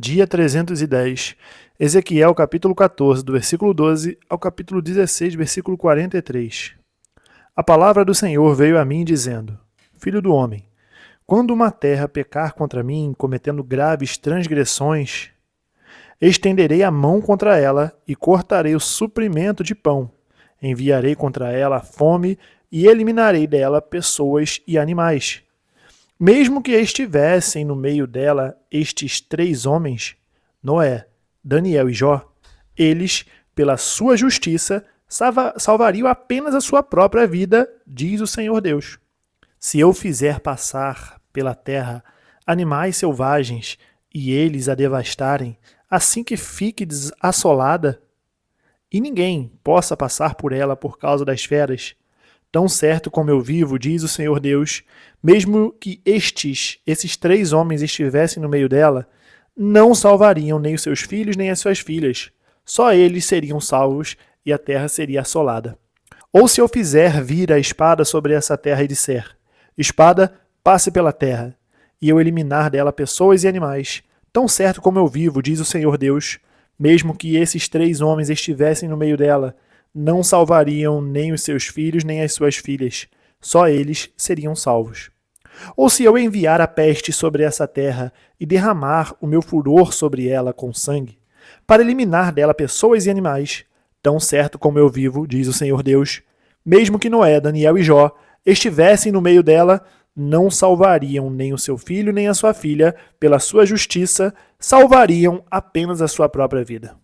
Dia 310, Ezequiel capítulo 14, do versículo 12 ao capítulo 16, versículo 43. A palavra do Senhor veio a mim dizendo: Filho do homem, quando uma terra pecar contra mim, cometendo graves transgressões, estenderei a mão contra ela e cortarei o suprimento de pão. Enviarei contra ela a fome e eliminarei dela pessoas e animais. Mesmo que estivessem no meio dela estes 3 homens, Noé, Daniel e Jó, eles, pela sua justiça, salvariam apenas a sua própria vida, diz o Senhor Deus. Se eu fizer passar pela terra animais selvagens e eles a devastarem, assim que fique assolada, e ninguém possa passar por ela por causa das feras, tão certo como eu vivo, diz o Senhor Deus, mesmo que esses 3 homens estivessem no meio dela, não salvariam nem os seus filhos nem as suas filhas. Só eles seriam salvos e a terra seria assolada. Ou se eu fizer vir a espada sobre essa terra e disser: Espada, passe pela terra, e eu eliminar dela pessoas e animais, tão certo como eu vivo, diz o Senhor Deus, mesmo que esses 3 homens estivessem no meio dela, não salvariam nem os seus filhos nem as suas filhas. Só eles seriam salvos. Ou se eu enviar a peste sobre essa terra e derramar o meu furor sobre ela com sangue, para eliminar dela pessoas e animais, tão certo como eu vivo, diz o Senhor Deus, mesmo que Noé, Daniel e Jó estivessem no meio dela, não salvariam nem o seu filho nem a sua filha, pela sua justiça, salvariam apenas a sua própria vida.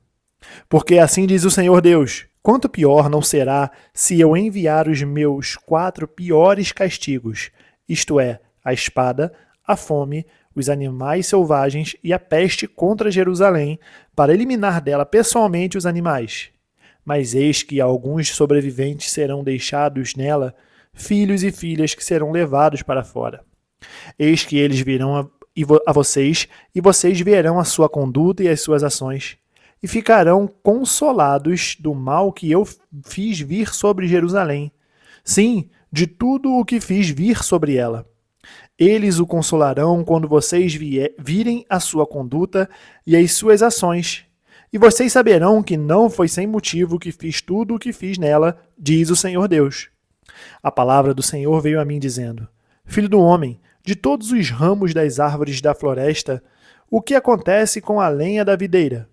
Porque assim diz o Senhor Deus: quanto pior não será se eu enviar os meus 4 piores castigos, isto é, a espada, a fome, os animais selvagens e a peste contra Jerusalém, para eliminar dela pessoalmente os animais. Mas eis que alguns sobreviventes serão deixados nela, filhos e filhas que serão levados para fora. Eis que eles virão a vocês, e vocês verão a sua conduta e as suas ações, e ficarão consolados do mal que eu fiz vir sobre Jerusalém. Sim, de tudo o que fiz vir sobre ela. Eles o consolarão quando vocês virem a sua conduta e as suas ações. E vocês saberão que não foi sem motivo que fiz tudo o que fiz nela, diz o Senhor Deus. A palavra do Senhor veio a mim dizendo: Filho do homem, de todos os ramos das árvores da floresta, o que acontece com a lenha da videira?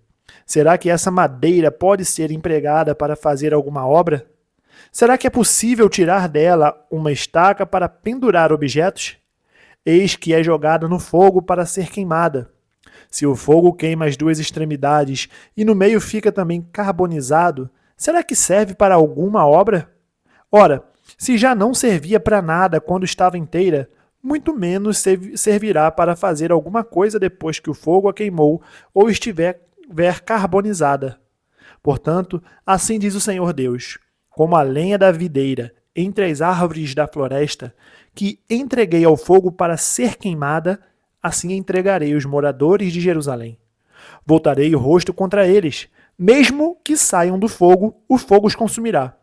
Será que essa madeira pode ser empregada para fazer alguma obra? Será que é possível tirar dela uma estaca para pendurar objetos? Eis que é jogada no fogo para ser queimada. Se o fogo queima as 2 extremidades e no meio fica também carbonizado, será que serve para alguma obra? Ora, se já não servia para nada quando estava inteira, muito menos servirá para fazer alguma coisa depois que o fogo a queimou ou estiver carbonizada. Portanto, assim diz o Senhor Deus: como a lenha da videira entre as árvores da floresta, que entreguei ao fogo para ser queimada, assim entregarei os moradores de Jerusalém. Voltarei o rosto contra eles, mesmo que saiam do fogo, o fogo os consumirá.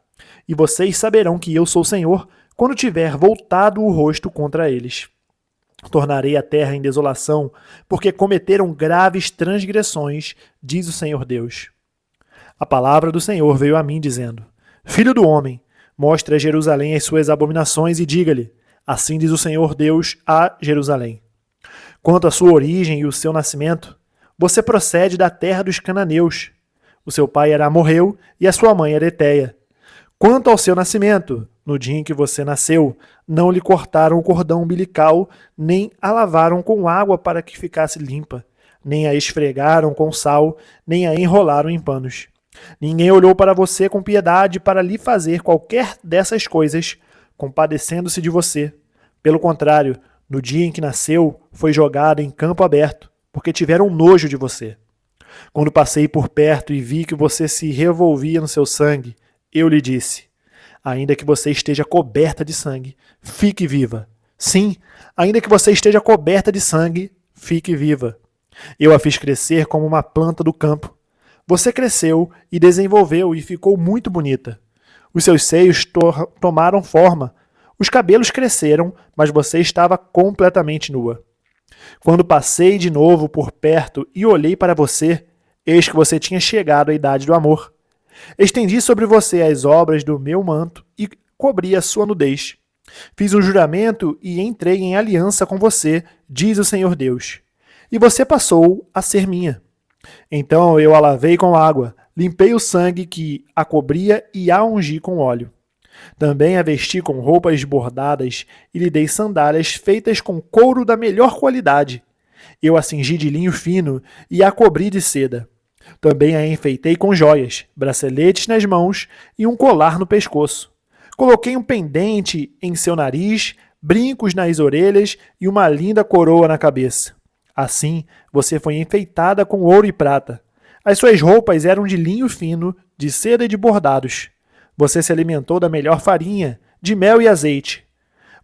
E vocês saberão que eu sou o Senhor, quando tiver voltado o rosto contra eles. Tornarei a terra em desolação, porque cometeram graves transgressões, diz o Senhor Deus. A palavra do Senhor veio a mim dizendo: Filho do homem, mostre a Jerusalém as suas abominações e diga-lhe: assim diz o Senhor Deus a Jerusalém. Quanto à sua origem e o seu nascimento, você procede da terra dos cananeus. O seu pai era amorreu e a sua mãe era heteia. Quanto ao seu nascimento, no dia em que você nasceu, não lhe cortaram o cordão umbilical, nem a lavaram com água para que ficasse limpa, nem a esfregaram com sal, nem a enrolaram em panos. Ninguém olhou para você com piedade para lhe fazer qualquer dessas coisas, compadecendo-se de você. Pelo contrário, no dia em que nasceu, foi jogada em campo aberto, porque tiveram nojo de você. Quando passei por perto e vi que você se revolvia no seu sangue, eu lhe disse: ainda que você esteja coberta de sangue, fique viva. Sim, ainda que você esteja coberta de sangue, fique viva. Eu a fiz crescer como uma planta do campo. Você cresceu e desenvolveu e ficou muito bonita. Os seus seios tomaram forma. Os cabelos cresceram, mas você estava completamente nua. Quando passei de novo por perto e olhei para você, eis que você tinha chegado à idade do amor. Estendi sobre você as obras do meu manto e cobri a sua nudez. Fiz um juramento e entrei em aliança com você, diz o Senhor Deus. E você passou a ser minha. Então eu a lavei com água, limpei o sangue que a cobria e a ungi com óleo. Também a vesti com roupas bordadas e lhe dei sandálias feitas com couro da melhor qualidade. Eu a cingi de linho fino e a cobri de seda. Também a enfeitei com joias, braceletes nas mãos e um colar no pescoço. Coloquei um pendente em seu nariz, brincos nas orelhas e uma linda coroa na cabeça. Assim, você foi enfeitada com ouro e prata. As suas roupas eram de linho fino, de seda e de bordados. Você se alimentou da melhor farinha, de mel e azeite.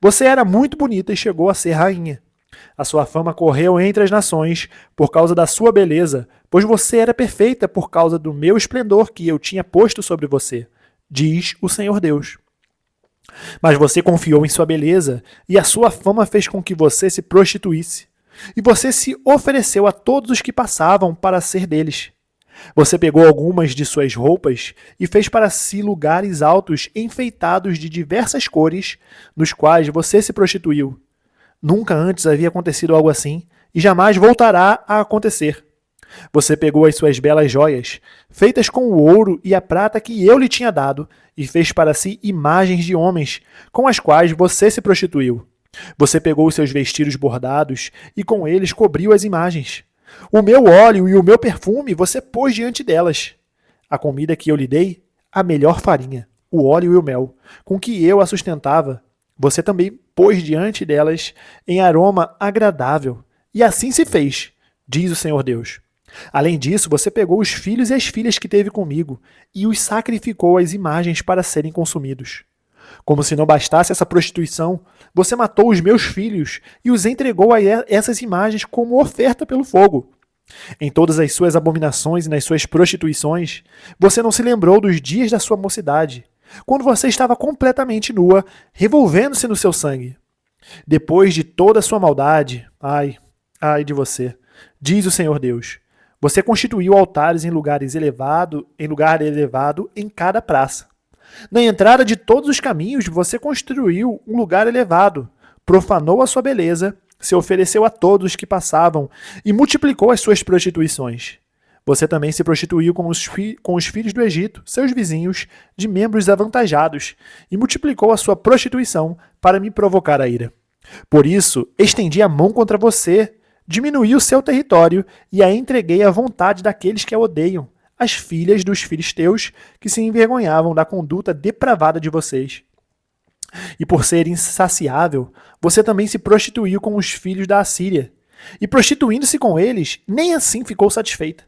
Você era muito bonita e chegou a ser rainha. A sua fama correu entre as nações por causa da sua beleza, pois você era perfeita por causa do meu esplendor que eu tinha posto sobre você, diz o Senhor Deus. Mas você confiou em sua beleza e a sua fama fez com que você se prostituísse. E você se ofereceu a todos os que passavam para ser deles. Você pegou algumas de suas roupas e fez para si lugares altos enfeitados de diversas cores, nos quais você se prostituiu. Nunca antes havia acontecido algo assim e jamais voltará a acontecer. Você pegou as suas belas joias, feitas com o ouro e a prata que eu lhe tinha dado, e fez para si imagens de homens, com as quais você se prostituiu. Você pegou os seus vestidos bordados e com eles cobriu as imagens. O meu óleo e o meu perfume você pôs diante delas. A comida que eu lhe dei, a melhor farinha, o óleo e o mel, com que eu a sustentava, você também pôs diante delas em aroma agradável. E assim se fez, diz o Senhor Deus. Além disso, você pegou os filhos e as filhas que teve comigo e os sacrificou às imagens para serem consumidos. Como se não bastasse essa prostituição, você matou os meus filhos e os entregou a essas imagens como oferta pelo fogo. Em todas as suas abominações e nas suas prostituições, você não se lembrou dos dias da sua mocidade, quando você estava completamente nua, revolvendo-se no seu sangue. Depois de toda a sua maldade, ai de você, diz o Senhor Deus, você constituiu altares em lugar elevado em cada praça. Na entrada de todos os caminhos, você construiu um lugar elevado, profanou a sua beleza, se ofereceu a todos que passavam e multiplicou as suas prostituições. Você também se prostituiu com os filhos do Egito, seus vizinhos, de membros avantajados, e multiplicou a sua prostituição para me provocar a ira. Por isso, estendi a mão contra você, diminuí o seu território e a entreguei à vontade daqueles que a odeiam, as filhas dos filisteus que se envergonhavam da conduta depravada de vocês. E por ser insaciável, você também se prostituiu com os filhos da Assíria. E prostituindo-se com eles, nem assim ficou satisfeita.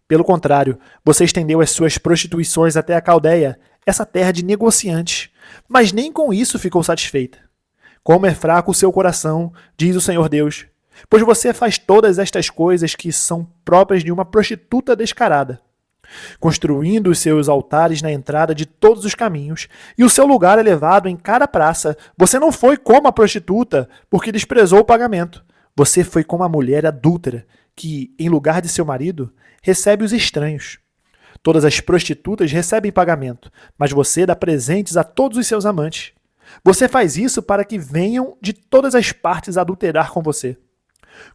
Pelo contrário, você estendeu as suas prostituições até a Caldeia, essa terra de negociantes, mas nem com isso ficou satisfeita. Como é fraco o seu coração, diz o Senhor Deus, pois você faz todas estas coisas que são próprias de uma prostituta descarada, construindo os seus altares na entrada de todos os caminhos, e o seu lugar elevado em cada praça. Você não foi como a prostituta, porque desprezou o pagamento. Você foi como a mulher adúltera, que, em lugar de seu marido, recebe os estranhos. Todas as prostitutas recebem pagamento, mas você dá presentes a todos os seus amantes. Você faz isso para que venham de todas as partes adulterar com você.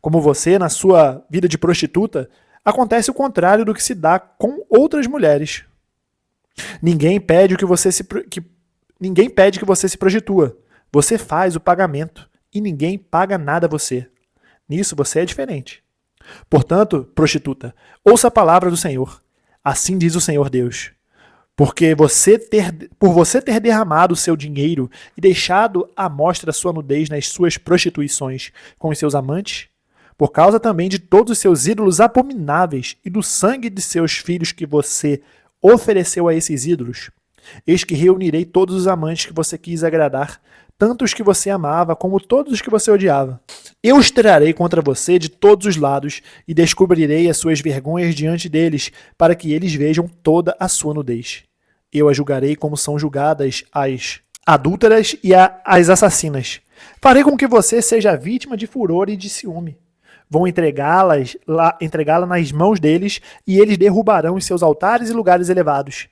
Como você, na sua vida de prostituta, acontece o contrário do que se dá com outras mulheres. Ninguém pede que você se prostitua. Você faz o pagamento e ninguém paga nada a você. Nisso você é diferente. Portanto, prostituta, ouça a palavra do Senhor. Assim diz o Senhor Deus. Por você ter derramado o seu dinheiro e deixado à mostra sua nudez nas suas prostituições com os seus amantes, por causa também de todos os seus ídolos abomináveis e do sangue de seus filhos que você ofereceu a esses ídolos, eis que reunirei todos os amantes que você quis agradar, tanto os que você amava como todos os que você odiava. Eu os trarei contra você de todos os lados e descobrirei as suas vergonhas diante deles, para que eles vejam toda a sua nudez. Eu as julgarei como são julgadas as adúlteras e as assassinas. Farei com que você seja vítima de furor e de ciúme. Vão entregá-la nas mãos deles, e eles derrubarão os seus altares e lugares elevados.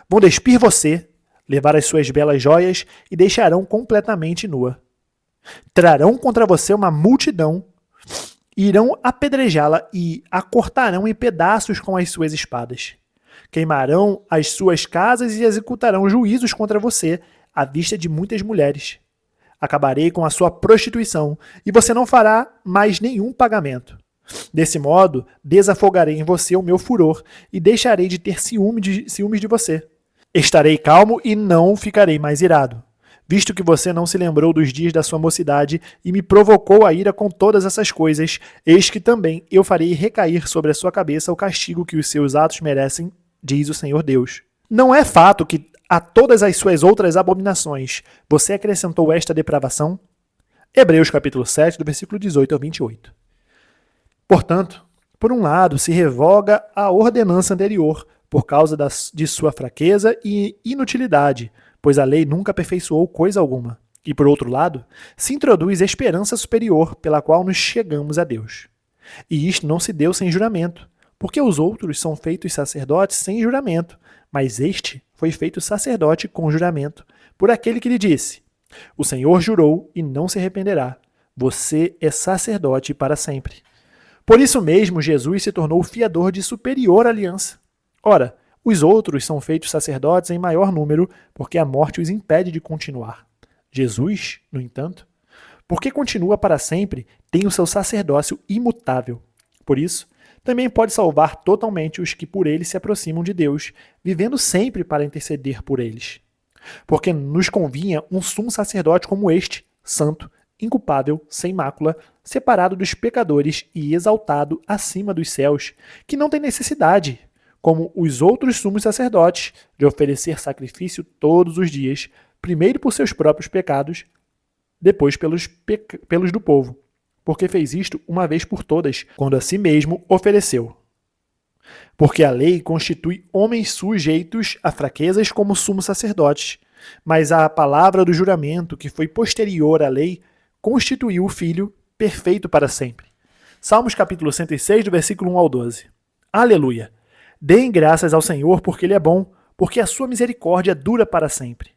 Vão despir você, levar as suas belas joias e deixarão completamente nua. Trarão contra você uma multidão, irão apedrejá-la e a cortarão em pedaços com as suas espadas. Queimarão as suas casas e executarão juízos contra você à vista de muitas mulheres. Acabarei com a sua prostituição e você não fará mais nenhum pagamento. Desse modo, desafogarei em você o meu furor e deixarei de ter ciúmes de você. Estarei calmo e não ficarei mais irado, visto que você não se lembrou dos dias da sua mocidade e me provocou a ira com todas essas coisas, eis que também eu farei recair sobre a sua cabeça o castigo que os seus atos merecem, diz o Senhor Deus. Não é fato que a todas as suas outras abominações você acrescentou esta depravação? Hebreus capítulo 7, do versículo 18 ao 28. Portanto, por um lado, se revoga a ordenança anterior por causa de sua fraqueza e inutilidade, pois a lei nunca aperfeiçoou coisa alguma. E por outro lado, se introduz a esperança superior pela qual nos chegamos a Deus. E isto não se deu sem juramento, porque os outros são feitos sacerdotes sem juramento, mas este foi feito sacerdote com juramento, por aquele que lhe disse: o Senhor jurou e não se arrependerá. Você é sacerdote para sempre. Por isso mesmo, Jesus se tornou o fiador de superior aliança. Ora, os outros são feitos sacerdotes em maior número, porque a morte os impede de continuar. Jesus, no entanto, porque continua para sempre, tem o seu sacerdócio imutável. Por isso, também pode salvar totalmente os que por ele se aproximam de Deus, vivendo sempre para interceder por eles. Porque nos convinha um sumo sacerdote como este, santo, inculpável, sem mácula, separado dos pecadores e exaltado acima dos céus, que não tem necessidade, como os outros sumos sacerdotes, de oferecer sacrifício todos os dias, primeiro por seus próprios pecados, depois pelos do povo, porque fez isto uma vez por todas, quando a si mesmo ofereceu. Porque a lei constitui homens sujeitos a fraquezas como sumos sacerdotes, mas a palavra do juramento, que foi posterior à lei, constituiu o Filho perfeito para sempre. Salmos capítulo 106, do versículo 1 ao 12. Aleluia! Deem graças ao Senhor, porque Ele é bom, porque a sua misericórdia dura para sempre.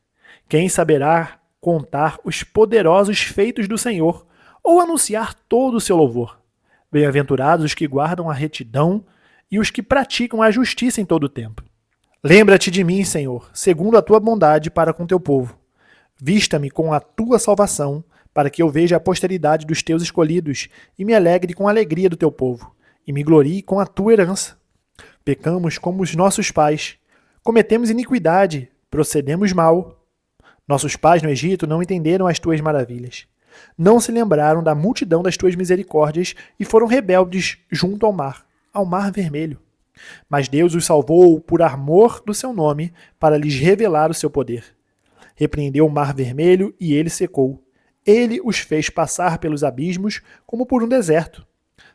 Quem saberá contar os poderosos feitos do Senhor, ou anunciar todo o seu louvor? Bem-aventurados os que guardam a retidão e os que praticam a justiça em todo o tempo. Lembra-te de mim, Senhor, segundo a tua bondade para com teu povo. Vista-me com a tua salvação, para que eu veja a posteridade dos teus escolhidos e me alegre com a alegria do teu povo, e me glorie com a tua herança. Pecamos como os nossos pais, cometemos iniquidade, procedemos mal. Nossos pais no Egito não entenderam as tuas maravilhas. Não se lembraram da multidão das tuas misericórdias e foram rebeldes junto ao Mar Vermelho. Mas Deus os salvou por amor do seu nome, para lhes revelar o seu poder. Repreendeu o Mar Vermelho e ele secou. Ele os fez passar pelos abismos como por um deserto.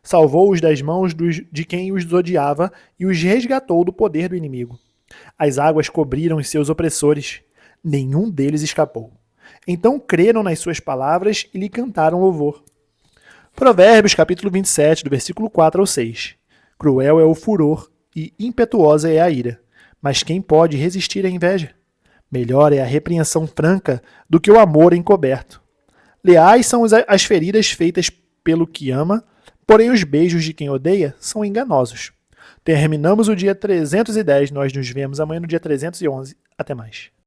Salvou-os das mãos de quem os odiava e os resgatou do poder do inimigo. As águas cobriram os seus opressores. Nenhum deles escapou. Então creram nas suas palavras e lhe cantaram louvor. Provérbios capítulo 27, do versículo 4 ao 6. Cruel é o furor e impetuosa é a ira, mas quem pode resistir à inveja? Melhor é a repreensão franca do que o amor encoberto. Leais são as feridas feitas pelo que ama, porém os beijos de quem odeia são enganosos. Terminamos o dia 310, nós nos vemos amanhã no dia 311. Até mais.